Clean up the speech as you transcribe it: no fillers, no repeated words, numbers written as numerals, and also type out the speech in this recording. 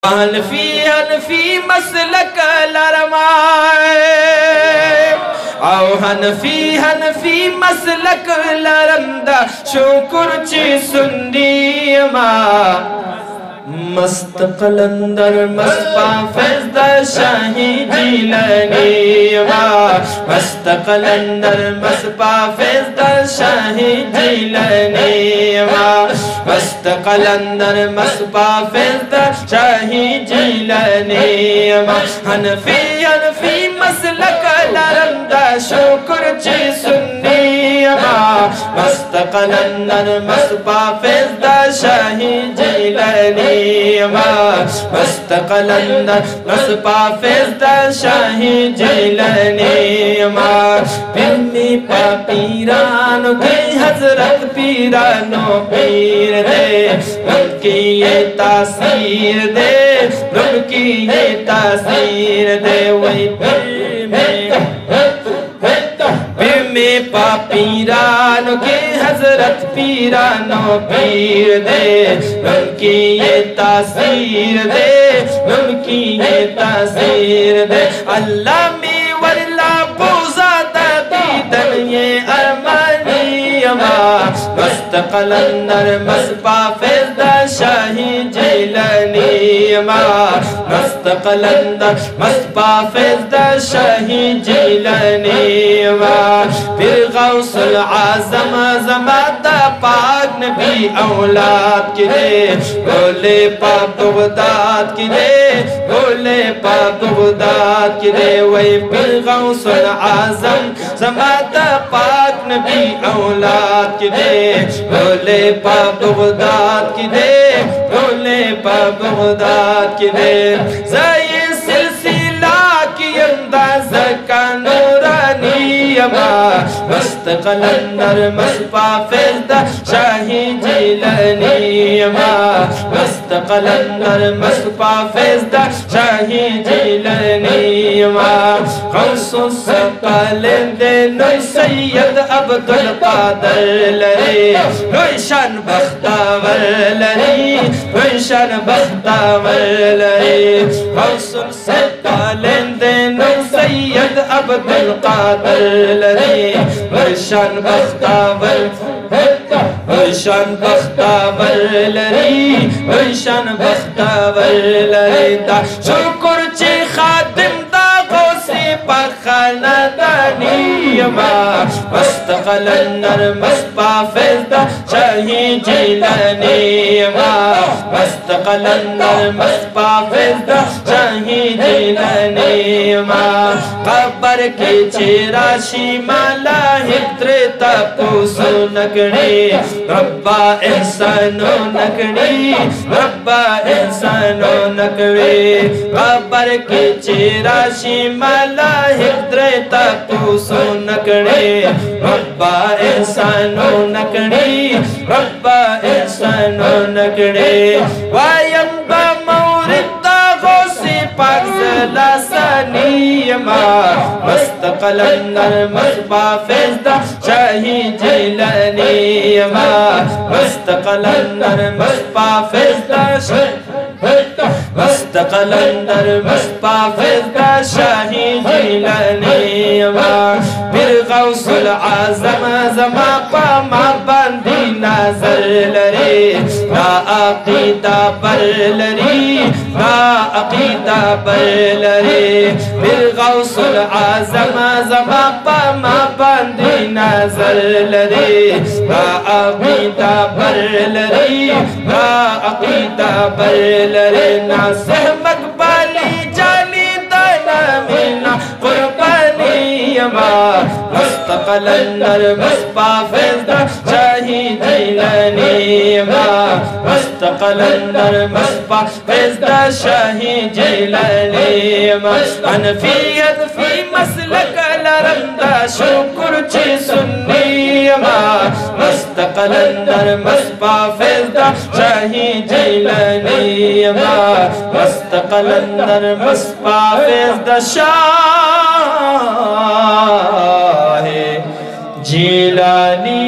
حنفی مسلک لرمائے او حنفی مسلک لرمدہ شکر چی سنی ما مستقلندر مسپا فیضدہ شاہی جیلانی ما مستقلندر مسپا فیضدہ شاہی جیلانی ما مستقلندر مسپا فیضدہ شاہی جیلانی ما حنفی مسلک لرمدہ شکر چی سنی ما مستقلندر مسپا فیضدہ شاہی جیلانی مستقلندر مسپا فیضدہ شاہی جیلانی پیمی پا پیرانو کی حضرت پیرانو پیر دے ان کی یہ تاثیر دے ان کی یہ تاثیر دے وہی پیمی پا پیرانو کی حضرت پیرانو پیر دے ان کی یہ تاثیر دے ان کی یہ تاثیر دے اللہ میں واللہ بوزادہ دیدن یہ ارمانی ما مستقلندر مسپا فیضدہ شاہی جیلانی ما مستقلندر مسپا فیضدہ شاہی جیلانی ما پھر غوث العظم زمادہ پاک نبی اولاد کی دے گولے پا بغداد کی دے گولے پا بغداد کی دے وہی پھر غوث العظم زمادہ پاک نبی اولاد کی دے گولے پا بغداد کی دے گولے پا بغداد کی دے زائی سلسلہ کی اندازہ کا نورانی ما مستقلندر مسپا فیضدہ شاہی جیلانی ما مستقلندر مسپا فیضدہ شاہی جیلانی ما خمسو سقالندے نوی سید عبدالقادر لری نوی شان بختاور لری نوی شان بختاور لری خمسو سقالندے نوی سید عبدالقادر لری ورشان بختاور ورشان بختاور لری ورشان بختاور لری دا شکر چی خادم دا غوثی پا خاندانی ما مستقلندر مسپا فیضدہ شاہی جیلانی ما مستقلندر مسپا فیضدہ شاہی جیلانی ما قبر کی چیراشی مالا ہترتا پوسو نکڑی ربا احسانو نکڑی ربا احسانو نکڑی قبر کی چیراشی مالا ہترتا پوسو نکڑی ربا احسانو نکڑی ربا احسانو نکڑی وایم با مورد غوثی پاک زلاسانی ما مستقلندر مسپا فیضدہ شاہی جیلانی ما مستقلندر مسپا فیضدہ مستقلندر مسپا فیضدہ شاہی جیلانی ما پھر غوث العظم زما پا ما باندی نظر لری نا عقیدہ پر لری نا عقیدہ پر لری پھر غوث العظم زما پا ما باندی نظر لری نا عقیدہ پر لری نا عقیدہ پر لری نا سہمت بالی جانی دانا مینا قربانی ما مستقلندر مسپا فیضدہ شاہی جیلانی ما مستقلندر مسپا فیضدہ شاہی جیلانی ما حنفی مسلک لرمدہ شکر چی سنی ما مستقلندر مسپا فیضدہ شاہی جیلانی ما مستقلندر مسپا فیضدہ شاہی جیلانی